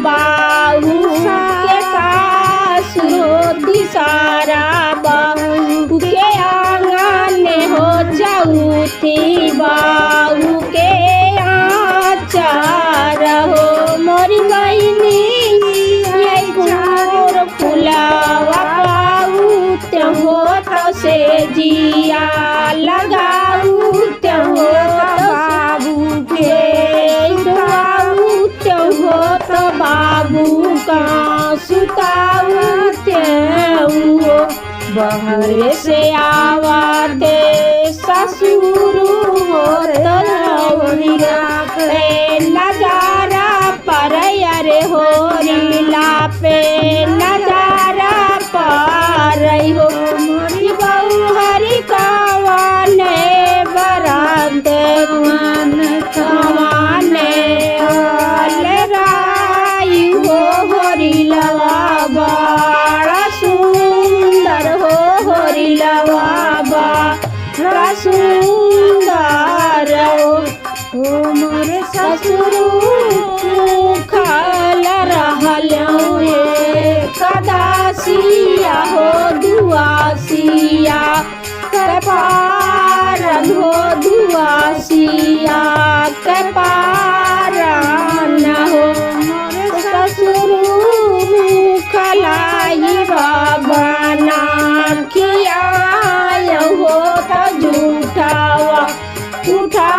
बाबू के सासुर दिसारा बाबू के आंगन हो चौथी बाबू के आचार हो मोरी बहनी ये गुर फुलावा पाऊ हो तो से जिया लगाऊ हो बाबू के हो तो बाबू का सुताऊ हो बहरे से आवाते ससुर हो नजारा पर अरे हो रीला पे नजारा पर हो मोरी बहू हरि कावाने बरात कवाने राई हो रीलवा बड़ा सुंदर हो रीलवा बड़ा सुंदर हो मोरे ससुर खाल रहल कदासिया हो दुआसिया कपार हो दुआसिया कपार न हो मोरे ससुर खलाई बना खिया हो तो झूठावा उठा